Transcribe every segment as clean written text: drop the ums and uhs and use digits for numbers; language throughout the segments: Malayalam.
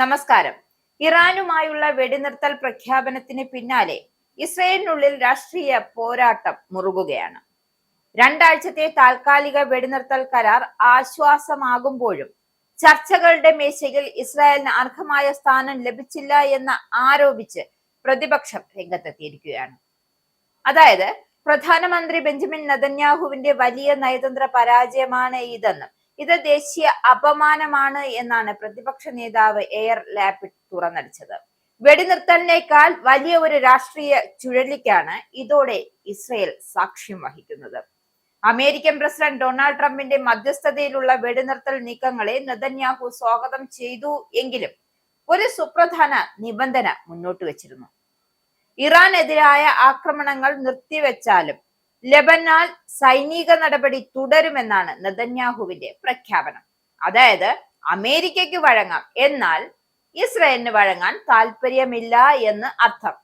നമസ്കാരം. ഇറാനുമായുള്ള വെടിനിർത്തൽ പ്രഖ്യാപനത്തിന് പിന്നാലെ ഇസ്രയേലിനുള്ളിൽ രാഷ്ട്രീയ പോരാട്ടം മുറുകുകയാണ്. രണ്ടാഴ്ചത്തെ താൽക്കാലിക വെടിനിർത്തൽ കരാർ ആശ്വാസമാകുമ്പോഴും ചർച്ചകളുടെ മേശയിൽ ഇസ്രായേലിന് അർഹമായ സ്ഥാനം ലഭിച്ചില്ല എന്ന് ആരോപിച്ച് പ്രതിപക്ഷം രംഗത്തെത്തിയിരിക്കുകയാണ്. അതായത് പ്രധാനമന്ത്രി ബെഞ്ചമിൻ നെതന്യാഹുവിന്റെ വലിയ നയതന്ത്ര പരാജയമാണ് ഇതെന്നും ഇത് ദേശീയ അപമാനമാണ് എന്നാണ് പ്രതിപക്ഷ നേതാവ് എയർ ലാപിഡ് തുറന്നടിച്ചത്. വെടിനിർത്തലിനേക്കാൾ വലിയ ഒരു രാഷ്ട്രീയ ചുഴലിക്കാണ് ഇതോടെ ഇസ്രയേൽ സാക്ഷ്യം വഹിക്കുന്നത്. അമേരിക്കൻ പ്രസിഡന്റ് ഡൊണാൾഡ് ട്രംപിന്റെ മധ്യസ്ഥതയിലുള്ള വെടിനിർത്തൽ നീക്കങ്ങളെ നെതന്യാഹു സ്വാഗതം ചെയ്തു എങ്കിലും ഒരു സുപ്രധാന നിബന്ധന മുന്നോട്ട് വെച്ചിരുന്നു. ഇറാനെതിരായ ആക്രമണങ്ങൾ നിർത്തിവെച്ചാലും ലെബനാൽ സൈനിക നടപടി തുടരുമെന്നാണ് നെതന്യാഹുവിന്റെ പ്രഖ്യാപനം. അതായത് അമേരിക്കയ്ക്ക് വഴങ്ങാം, എന്നാൽ ഇസ്രയേലിന് വഴങ്ങാൻ താല്പര്യമില്ല എന്ന് അർത്ഥം.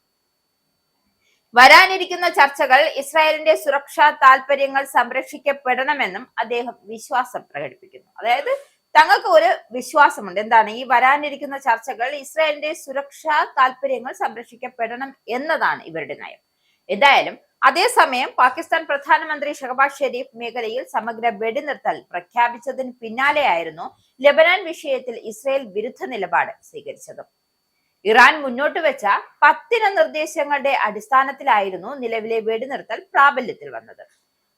വരാനിരിക്കുന്ന ചർച്ചകൾ ഇസ്രായേലിന്റെ സുരക്ഷാ താല്പര്യങ്ങൾ സംരക്ഷിക്കപ്പെടണമെന്നും അദ്ദേഹം വിശ്വാസം പ്രകടിപ്പിക്കുന്നു. അതായത് തങ്ങൾക്ക് ഒരു വിശ്വാസമുണ്ട്. എന്താണ്? ഈ വരാനിരിക്കുന്ന ചർച്ചകൾ ഇസ്രായേലിന്റെ സുരക്ഷാ താല്പര്യങ്ങൾ സംരക്ഷിക്കപ്പെടണം എന്നതാണ് ഇവരുടെ നയം. എന്തായാലും അതേസമയം പാകിസ്ഥാൻ പ്രധാനമന്ത്രി ഷഹബാസ് ഷെരീഫ് മേഖലയിൽ സമഗ്ര വെടിനിർത്തൽ പ്രഖ്യാപിച്ചതിന് പിന്നാലെയായിരുന്നു ലെബനാൻ വിഷയത്തിൽ ഇസ്രയേൽ വിരുദ്ധ നിലപാട് സ്വീകരിച്ചത്. ഇറാൻ മുന്നോട്ട് വെച്ച 10 നിർദ്ദേശങ്ങളുടെ അടിസ്ഥാനത്തിലായിരുന്നു നിലവിലെ വെടിനിർത്തൽ പ്രാബല്യത്തിൽ വന്നത്.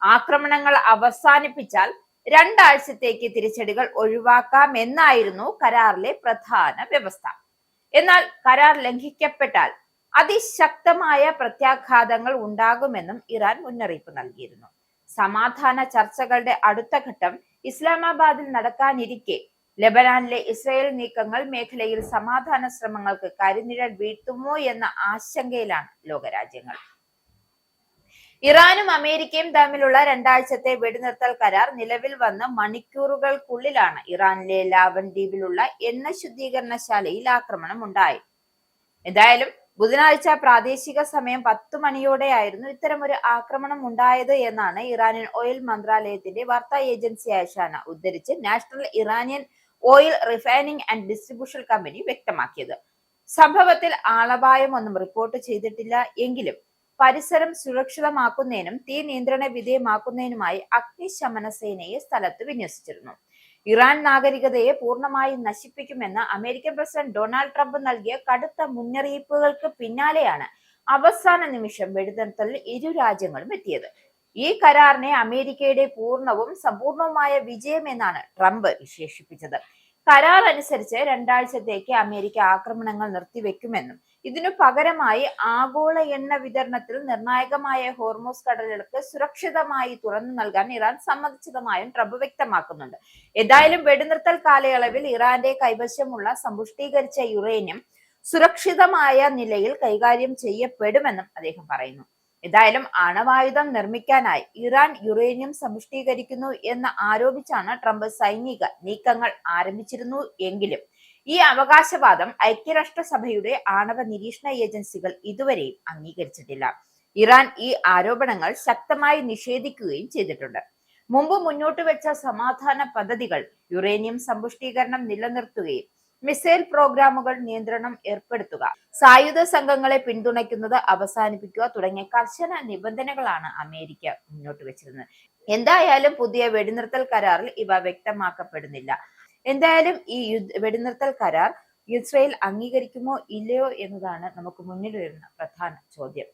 ആക്രമണങ്ങൾ അവസാനിപ്പിച്ചാൽ 2 ആഴ്ചത്തേക്ക് തിരിച്ചടികൾ ഒഴിവാക്കാമെന്നായിരുന്നു കരാറിലെ പ്രധാന വ്യവസ്ഥ. എന്നാൽ കരാർ ലംഘിക്കപ്പെട്ടാൽ അതിശക്തമായ പ്രത്യാഘാതങ്ങൾ ഉണ്ടാകുമെന്നും ഇറാൻ മുന്നറിയിപ്പ് നൽകിയിരുന്നു. സമാധാന ചർച്ചകളുടെ അടുത്ത ഘട്ടം ഇസ്ലാമാബാദിൽ നടക്കാനിരിക്കെ ലെബനാനിലെ ഇസ്രായേൽ നീക്കങ്ങൾ മേഖലയിൽ സമാധാന ശ്രമങ്ങൾക്ക് കരിനിഴൽ വീഴ്ത്തുമോ എന്ന ആശങ്കയിലാണ് ലോകരാജ്യങ്ങൾ. ഇറാനും അമേരിക്കയും തമ്മിലുള്ള 2 ആഴ്ചത്തെ വെടിനിർത്തൽ കരാർ നിലവിൽ വന്ന് മണിക്കൂറുകൾക്കുള്ളിലാണ് ഇറാനിലെ ലാവൻ ദ്വീപിലുള്ള എണ്ണ ശുദ്ധീകരണശാലയിൽ ആക്രമണം ഉണ്ടായി. എന്തായാലും ബുധനാഴ്ച പ്രാദേശിക സമയം 10 മണിയോടെയായിരുന്നു ഇത്തരമൊരു ആക്രമണം ഉണ്ടായത് എന്നാണ് ഇറാനിയൻ ഓയിൽ മന്ത്രാലയത്തിന്റെ വാർത്താ ഏജൻസിയായ ഷാന ഉദ്ധരിച്ച് national Iranian oil refining and distribution company വ്യക്തമാക്കിയത്. സംഭവത്തിൽ ആളപായമൊന്നും റിപ്പോർട്ട് ചെയ്തിട്ടില്ല എങ്കിലും പരിസരം സുരക്ഷിതമാക്കുന്നതിനും തീ നിയന്ത്രണ വിധേയമാക്കുന്നതിനുമായി അഗ്നിശമന സേനയെ സ്ഥലത്ത് വിന്യസിച്ചിരുന്നു. ഇറാൻ നാഗരികതയെ പൂർണ്ണമായി നശിപ്പിക്കുമെന്ന് അമേരിക്കൻ പ്രസിഡന്റ് ഡൊണാൾഡ് ട്രംപ് നൽകിയ കടുത്ത മുന്നറിയിപ്പുകൾക്ക് പിന്നാലെയാണ് അവസാന നിമിഷം വെടിനിർത്തലിൽ ഇരു രാജ്യങ്ങളും എത്തിയത്. ഈ കരാറിനെ അമേരിക്കയുടെ പൂർണ്ണവും സമ്പൂർണവുമായ വിജയം എന്നാണ് ട്രംപ് വിശേഷിപ്പിച്ചത്. കരാർ അനുസരിച്ച് 2 ആഴ്ചത്തേക്ക് അമേരിക്ക ആക്രമണങ്ങൾ നിർത്തിവെക്കുമെന്നും ഇതിനു പകരമായി ആഗോള എണ്ണ വിതരണത്തിൽ നിർണായകമായ ഹോർമൂസ് കടലിടുക്ക് സുരക്ഷിതമായി തുറന്നു നൽകാൻ ഇറാൻ സമ്മതിച്ചതുമായും ട്രംപ് വ്യക്തമാക്കുന്നുണ്ട്. ഏതായാലും വെടിനിർത്തൽ കാലയളവിൽ ഇറാന്റെ കൈവശമുള്ള സമ്പുഷ്ടീകരിച്ച യുറേനിയം സുരക്ഷിതമായ നിലയിൽ കൈകാര്യം ചെയ്യപ്പെടുമെന്നും അദ്ദേഹം പറയുന്നു. ഏതായാലും ആണവായുധം നിർമ്മിക്കാനായി ഇറാൻ യുറേനിയം സമ്പുഷ്ടീകരിക്കുന്നു എന്ന് ആരോപിച്ചാണ് ട്രംപ് സൈനിക നീക്കങ്ങൾ ആരംഭിച്ചിരുന്നു എങ്കിലും ഈ അവകാശവാദം ഐക്യരാഷ്ട്രസഭയുടെ ആണവ നിരീക്ഷണ ഏജൻസികൾ ഇതുവരെയും അംഗീകരിച്ചിട്ടില്ല. ഇറാൻ ഈ ആരോപണങ്ങൾ ശക്തമായി നിഷേധിക്കുകയും ചെയ്തിട്ടുണ്ട്. മുമ്പ് മുന്നോട്ട് വെച്ച സമാധാന പദ്ധതികൾ യുറേനിയം സമ്പുഷ്ടീകരണം നിലനിർത്തുകയും മിസൈൽ പ്രോഗ്രാമുകൾ നിയന്ത്രണം ഏർപ്പെടുത്തുക, സായുധ സംഘങ്ങളെ പിന്തുണയ്ക്കുന്നത് അവസാനിപ്പിക്കുക തുടങ്ങിയ കർശന നിബന്ധനകളാണ് അമേരിക്ക മുന്നോട്ട് വെച്ചിരുന്നത്. എന്തായാലും പുതിയ വെടിനിർത്തൽ കരാറിൽ ഇവ വ്യക്തമാക്കപ്പെടുന്നില്ല. എന്തായാലും ഈ വെടിനിർത്തൽ കരാർ ഇസ്രയേൽ അംഗീകരിക്കുമോ ഇല്ലയോ എന്നതാണ് നമുക്ക് മുന്നിൽ വരുന്ന പ്രധാന ചോദ്യം.